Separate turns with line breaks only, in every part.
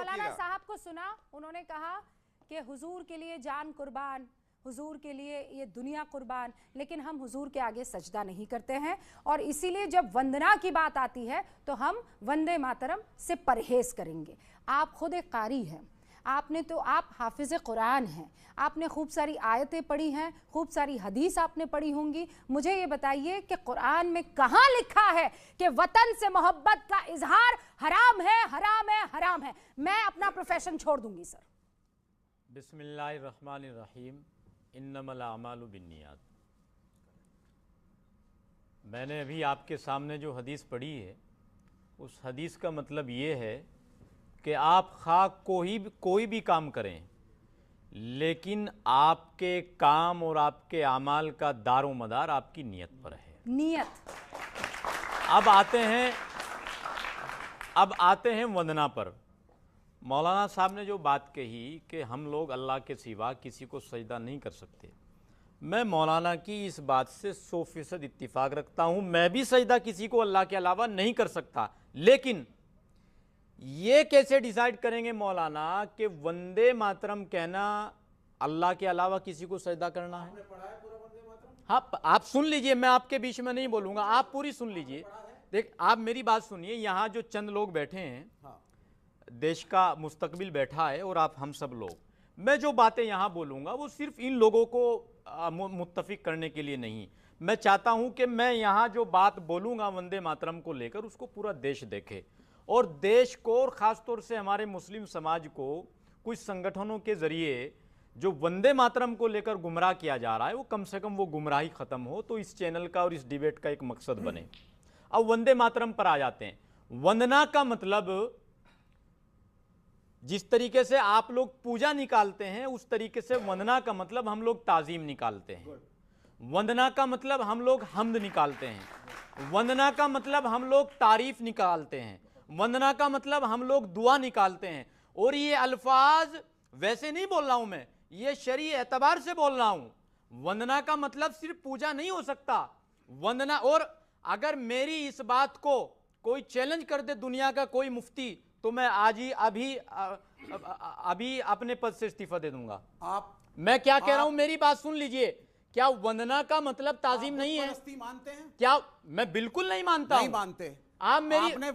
मौलाना साहब को सुना, उन्होंने कहा कि हुजूर के लिए जान कुर्बान, हुजूर के लिए ये दुनिया कुर्बान, लेकिन हम हुजूर के आगे सजदा नहीं करते हैं। और इसीलिए जब वंदना की बात आती है तो हम वंदे मातरम से परहेज करेंगे। आप खुद एक कारी हैं, आपने तो आप हाफिज़ कुरान हैं, आपने खूब सारी आयतें पढ़ी हैं, खूब सारी हदीस आपने पढ़ी होंगी। मुझे ये बताइए कि कुरान में कहाँ लिखा है कि वतन से मोहब्बत का इजहार हराम है, हराम है, हराम है। मैं अपना प्रोफेशन छोड़ दूंगी सर।
बिस्मिल्लाहिर्रहमानिर्रहीम, इन्नमल आमालु बिन्नियात। मैंने अभी आपके सामने जो हदीस पढ़ी है, उस हदीस का मतलब ये है कि आप खाक कोई भी काम करें, लेकिन आपके काम और आपके अमाल का दारो मदार आपकी नीयत पर है।
नीयत।
अब आते हैं वंदना पर। मौलाना साहब ने जो बात कही कि हम लोग अल्लाह के सिवा किसी को सजदा नहीं कर सकते, मैं मौलाना की इस बात से 100% इत्तिफाक रखता हूँ। मैं भी सजदा किसी को अल्लाह के अलावा नहीं कर सकता, लेकिन ये कैसे डिसाइड करेंगे मौलाना कि वंदे मातरम कहना अल्लाह के अलावा किसी को सजदा करना है? हाँ, आप सुन लीजिए, मैं आपके बीच में नहीं बोलूंगा, आप पूरी सुन लीजिए। देख, आप मेरी बात सुनिए। यहाँ जो चंद लोग बैठे हैं, देश का मुस्तकबिल बैठा है और आप हम सब लोग, मैं जो बातें यहाँ बोलूँगा वो सिर्फ इन लोगों को मुत्तफिक करने के लिए नहीं। मैं चाहता हूँ कि मैं यहाँ जो बात बोलूँगा वंदे मातरम को लेकर, उसको पूरा देश देखे, और देश को और ख़ास तौर से हमारे मुस्लिम समाज को कुछ संगठनों के ज़रिए जो वंदे मातरम को लेकर गुमराह किया जा रहा है, वो कम से कम वो गुमराही ख़त्म हो, तो इस चैनल का और इस डिबेट का एक मकसद बने। अब वंदे मातरम पर आ जाते हैं। वंदना का मतलब, जिस तरीके से आप लोग पूजा निकालते हैं, उस तरीके से वंदना का मतलब हम लोग ताजीम निकालते हैं। वंदना का मतलब हम लोग हम्द निकालते हैं। वंदना का मतलब हम लोग तारीफ निकालते हैं। वंदना का मतलब हम लोग दुआ निकालते हैं। और ये अल्फाज वैसे नहीं बोल रहा हूं मैं, ये शरई एतबार से बोल रहा हूं। वंदना का मतलब सिर्फ पूजा नहीं हो सकता। वंदना, और अगर मेरी इस बात को कोई चैलेंज कर दे दुनिया का कोई मुफ्ती, तो मैं आज ही अभी अपने पद से इस्तीफा दे दूंगा। मैं क्या कह रहा हूं, मेरी बात सुन लीजिए। क्या वंदना का मतलब ताजीम नहीं है?
मानते हैं
क्या? मैं बिल्कुल नहीं मानता।
नहीं मानते
आप मेरी,
आपने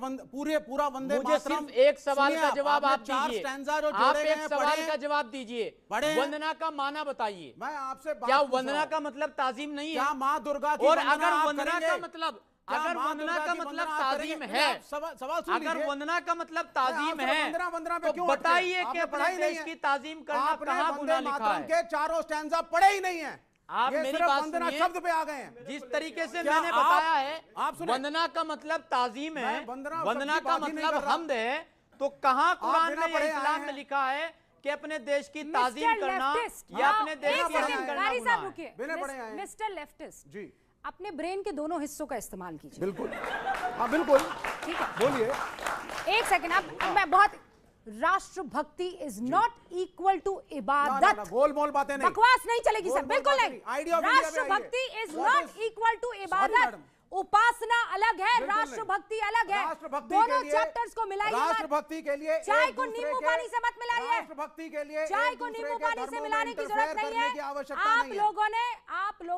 पूरा वंदे
मुझे सिर्फ एक सवाल का जवाब आप दीजिए। आप एक सवाल का जवाब दीजिए। वंदना का माना बताइए।
मैं आपसे
क्या वंदना का मतलब ताजीम नहीं है?
क्या माँ दुर्गा की
और अगर वंदना का मतलब, अगर वंदना का मतलब ताजीम है, अगर वंदना का मतलब ताजीम है, तो बताइए कि अपने देश की ताजीम करना कहाँ गुनाह लिखा है?
के चारों स्टैंजा पढ़े ही नहीं है।
आप मेरी बात
वंदना
सुनिए,
शब्द पे आ गए हैं।
जिस तरीके से मैंने बताया है, वंदना का मतलब ताजीम है, वंदना का मतलब हम्द है, तो कहाँ कुरान में या इस्लाम में लिखा है कि अपने देश की ताजीम करना या अपने देश की ताजीम करना गुनाह है?
मिस्टर लेफ्टिस्ट जी, अपने ब्रेन के दोनों हिस्सों का इस्तेमाल कीजिए।
बिल्कुल, हाँ बिल्कुल,
ठीक है,
बोलिए।
एक सेकंड। अब मैं बहुत, राष्ट्रभक्ति इज नॉट इक्वल टू इबादत।
गोलमोल बातें नहीं,
बकवास नहीं चलेगी सर, बिल्कुल नहीं। राष्ट्रभक्ति इज नॉट इक्वल टू इबादत। उपासना अलग है, राष्ट्रभक्ति अलग है। दोनों चैप्टर्स को मिलाइए।
राष्ट्रभक्ति के लिए
चाय को नींबू पानी से मत मिलाइए।
राष्ट्रभक्ति के लिए
चाय को नींबू पानी से मिलाने की जरूरत नहीं है। आप लोगों ने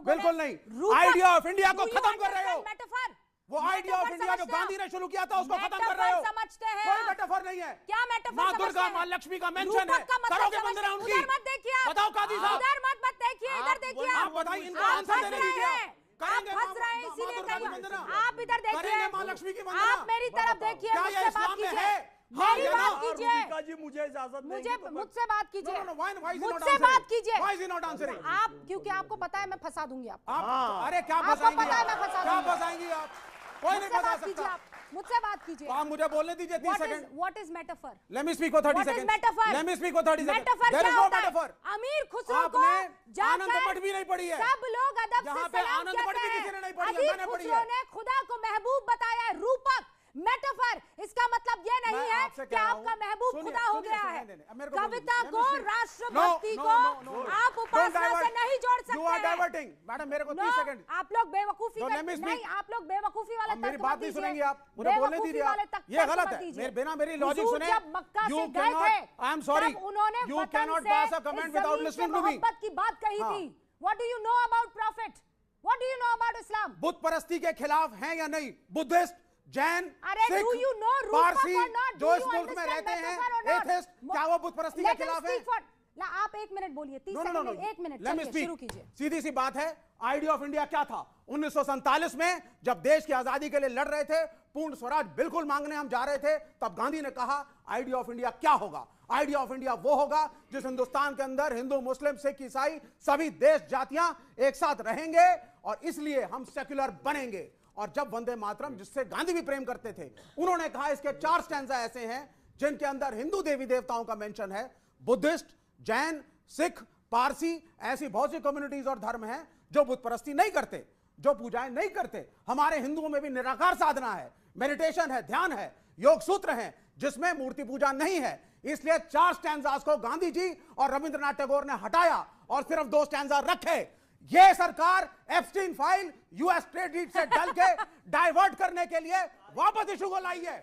बिल्कुल नहीं, आइडिया ऑफ इंडिया को खत्म कर रहे हो।
मेटाफर,
वो आइडिया ऑफ इंडिया जो गांधी ने शुरू किया था, उसको खत्म कर रहे हो।
समझते हैं?
कोई मेटाफर नहीं है।
क्या मेटाफर?
माँ दुर्गा, माँ लक्ष्मी का मेंशन है, करोगे वंदना उनकी?
उधर मत देखिए,
बताओ काजी साहब,
उधर मत देखिए, इधर देखिए।
आप बताइए, इनको आंसर देने दीजिए।
आप फंस रहे हैं, इसीलिए आप इधर देखिए,
माँ लक्ष्मी की वंदना।
आप मेरी तरफ देखिए, मुझसे बात कीजिए, मेरी बात कीजिए।
मुझे इजाजत
मुझसे बात कीजिए,
मुझसे
बात कीजिए।
Why is he not answering?
आप, क्योंकि आपको पता है मैं फंसा दूंगी आपको।
अरे क्या
आपको पता है मैं फंसा
क्या
दूंगी।
फंसाएंगी आप? कोई नहीं फंसा सकता।
मुझसे बात कीजिए।
आप मुझे बोलने दीजिए 30 second.
What is metaphor?
Let me speak for 30 seconds. Let me speak for 30 seconds.
Metaphor
There
क्या
is no
होता है?
metaphor.
अमीर खुसरो को
आपने आनंद
जाकर
मठ भी नहीं पढ़ी है।
सब लोग अदब से
यहाँ पे
सलाम
आनंद मठ
कहते
भी
हैं।
किसी ने नहीं पढ़ी है,
अमीर
मैंने पढ़ी
खुसरो
है।
ने खुदा को महबूब बताया है, रूपक। मेटाफर, इसका मतलब ये नहीं है कि आपका महबूब खुदा हो गया है।
मेरे को
कविता
बोलने
को
दीजिए।
राष्ट्रभक्ति
No,
को
no, no, no.
आप
Don't
उपासना से
divert.
नहीं जोड़ सकते
You are
हैं।
diverting. मैडम मेरे को 30 सेकंड।
आप लोग बेवकूफी
Don't let me speak.
नहीं, आप लोग बेवकूफी वाले
अब मेरी
तर्क
बात
मत
नहीं
दीजिए।
सुनेंगे आप, मुझे बोलने
बेवकूफी
दीजिए
वाले
आप।
तर्क
ये
मत
गलत है,
दीजिए।
मेरे बिना मेरी लॉजिक
हुजूर
सुने।
जब मक्का
You
से गए
cannot-
थे,
I am sorry.
तब उन्होंने
You
वतन
cannot
से
pass a comment
इस
without
जमीन से
listening to me.
मोहब्बत की बात कही
हाँ।
थी। What do you know about Prophet? What do you know about Islam?
बुत परस्ती के खिलाफ हैं या नहीं? बुद्धिस्ट, जैन,
अरे
सिख,
do you know रूपक
पारसी
or not? Do
जो
you
इस मुल्क में
understand
रहते हैं,
metaphor or not?
एथिस्ट, क्या वो बुत परस्ती के
Let him
खिलाफ है?
speak for- ला, आप 1 मिनट बोलिए, 30 सेकंड में 1 मिनट
Let me
चलिए,
speak.
शुरू कीजिए।
सीधी सी बात है, आइडिया ऑफ इंडिया क्या था? 1947 में जब देश की आजादी के लिए लड़ रहे थे, पूर्ण स्वराज बिल्कुल मांगने हम जा रहे थे, तब गांधी ने कहा आइडिया ऑफ इंडिया क्या होगा? आइडिया ऑफ इंडिया वो होगा जिस हिंदुस्तान के अंदर हिंदू, मुस्लिम, सिख, ईसाई सभी देश जातियां एक साथ रहेंगे और इसलिए हम सेक्युलर बनेंगे। और जब वंदे मातरम, जिससे गांधी भी प्रेम करते थे, उन्होंने कहा इसके 4 स्टैंजा ऐसे हैं जिनके अंदर हिंदू देवी देवताओं का मेंशन है, बुद्धिस्ट, जैन, सिख, पारसी, ऐसी बहुत सी कम्युनिटीज और धर्म हैं जो बुत परस्ती नहीं करते, जो पूजाएं नहीं करते। हमारे हिंदुओं में भी निराकार साधना है, मेडिटेशन है, ध्यान है, योग सूत्र हैं जिसमें मूर्ति पूजा नहीं है। इसलिए 4 स्टैंजास को गांधी जी और रविंद्रनाथ टैगोर ने हटाया और सिर्फ 2 स्टैंजा रखे। यह सरकार एप्स्टीन फाइल यूएस ट्रेड से डल के डाइवर्ट करने के लिए वापस इशू को लाई है।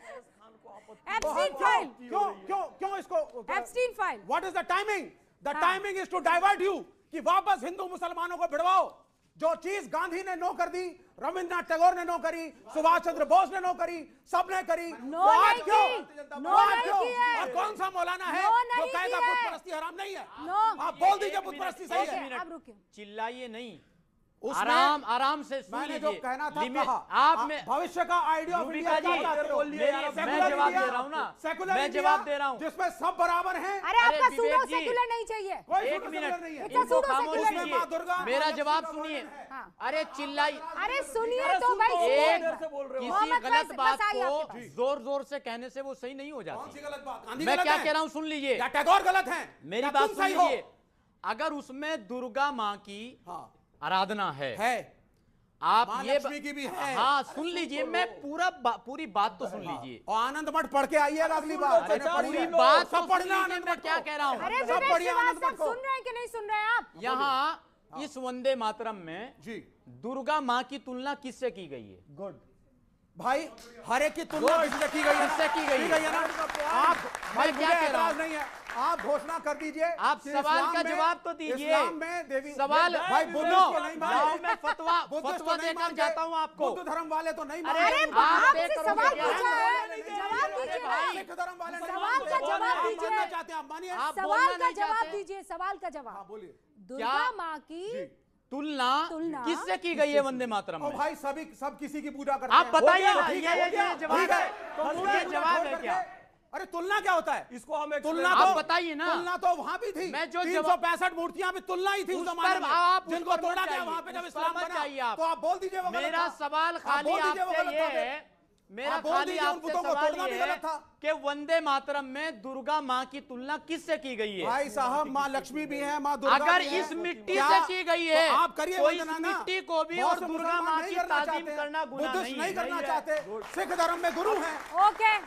एप्स्टीन फाइल,
क्यों क्यों क्यों इसको
Epstein file.
What is the timing? The
हाँ।
Timing is to divert you, कि वापस हिंदू मुसलमानों को भिड़वाओ। जो चीज गांधी ने नो कर दी, रविंद्रनाथ टैगोर ने नो करी, सुभाष चंद्र बोस ने नो करी, सबने करी,
नो
तो आज
नहीं
क्यों?
की, नो
तो आज
नहीं
क्यों?
की है।
और कौन सा मौलाना है
नो
जो
नहीं
कहेगा
की है।
बुत परस्ती हराम नहीं है?
नो।
आप बोल दीजिए बुत परस्ती सही
ओके,
है।
अब रुकिए।
चिल्लाइए नहीं,
उसमें
आराम आराम से सुन
मैंने जो
लीजिए।
कहना था
लिमिट-
कहा।
आप में
भविष्य का आइडिया ऑफ
रूबिका
इंडिया
जी,
क्या चाहते हो?
मैं जवाब दे रहा हूं ना, मैं जवाब दे रहा हूं।
जिसमें सब बराबर हैं।
अरे
अरे
आपका
विवेक
सूडो
जी,
सेक्युलर नहीं चाहिए।
कोई
एक
सूडो
मिनट,
सेक्युलर नहीं है।
इतना
इनको
सूडो
खामोश
सेक्युलर
नहीं है। माँ दुर्गा,
कीजिए, मेरा
माँ
जवाब
लक्ष्मी का
सुनिए।
वर्णन है।
हाँ।
अरे चिल्लाई,
अरे सुनिए तो भाई, सुनिए।
किसी
मोहम्मद
गलत
बस
बात
आइए
को
आपके पास।
जोर जोर से कहने से वो सही नहीं हो
कौन
जाती।
सी गलत बात? गांधी
मैं
गलत
क्या
है?
कह रहा हूं सुन लीजिए,
या टैगोर गलत हैं?
मेरी
या
बात
तुम
सुन
सही हो?
लीजिए। अगर उसमें दुर्गा माँ की
हाँ,
आराधना है, आप
माँ
ये
लक्ष्मी की भी है।
हाँ सुन लीजिए, मैं पूरी बात तो सुन लीजिए।
और आनंद मठ पढ़ के आइएगा अगली बार। मैंने पढ़ी
पूरी
है।
बात तो
सब
सुन
पढ़ना
लीजिए,
आनंद
मैं
मठ
क्या
को।
कह रहा हूँ।
अरे
सब
विवेक
पढ़िए
श्रीवास्तव,
आनंद मठ को।
सुन रहे हैं कि नहीं सुन रहे हैं आप?
यहाँ इस वंदे मातरम में
जी
दुर्गा माँ की तुलना किससे की गई है?
गुड भाई, हर एक की तुलना किससे की गई है?
किससे की गई है?
ना? आप भाई
क्या
मुझे
कह रहा हूं?
एतराज नहीं है, आप घोषणा कर दीजिए।
आप
कि
सवाल
इस्लाम
का
में-
जवाब तो दीजिए।
इस्लाम में देवी
सवाल
भाई बुद्धिस्ट को नहीं
लाओ,
मानते।
मैं फतवा
बुद्धिस्ट को
फतवा
नहीं
देकर
मानते।
जाता हूँ आपको।
बुद्ध धर्म वाले तो नहीं
अरे,
मानते।
अरे
आप
आपसे
एक
सवाल
करोड़
पूछा
क्या
है, जवाब दीजिए ना।
भाई,
सिख धर्म वाले नहीं
सवाल
मानते।
का जवाब
आप
दीजिए।
मानना चाहते हैं, आप मानिए।
आप
सवाल
बोलना
का
नहीं
जवाब
चाहते।
दीजिए, सवाल का जवाब।
हाँ, बोलिए।
दुर्गा माँ की
जी।
तुलना
तुलना
किससे की गई है वंदे मातरम
और
में?
भाई सब किसी की पूजा करते
आप
हैं।
बताइए
हो
ना,
गया,
ये
हो गया,
जवाब
ठीक है।
है।
तो
ये
मुझे
जवाब
छोड़
है
करके-
क्या?
अरे तुलना क्या होता है?
इसको हम
तुलना
आप
तो
बताइए ना।
तुलना तो वहां भी थी।
मैं जो
365 मूर्तियां भी तुलना ही थी उस
उस
जमाने
पर
में,
आप उस
जिनको
पर मत
तोड़ा गया
जाइए,
वहां पे जब
उस पर
इस्लाम
मत
बना।
जाइए आप।
तो आप बोल दीजिए वो गलत
मेरा
था।
सवाल
आप
खाली
बोल दीजिए वो
आपसे
गलत
ये
था।
है, मेरा
आप बोल
खाली
दीजिए उन
आपसे
बुतों को
सवाल
तोड़ना भी
ये
गलत
है
था।
कि वंदे मातरम में दुर्गा माँ की तुलना किससे की गई है?
भाई साहब, माँ लक्ष्मी भी है, माँ दुर्गा
अगर
भी है।
इस मिट्टी
क्या?
से की गई है,
तो आप करिए
तो इस
वंदना ना।
मिट्टी को भी
बहुत
और
से
दुर्गा
मुसलमान
माँ
नहीं
की
करना
ताजीम
चाहते हैं।
करना गुनाह
बुद्धिस्ट नहीं करना
है।
चाहते। सिख धर्म में गुरु हैं।
ओके।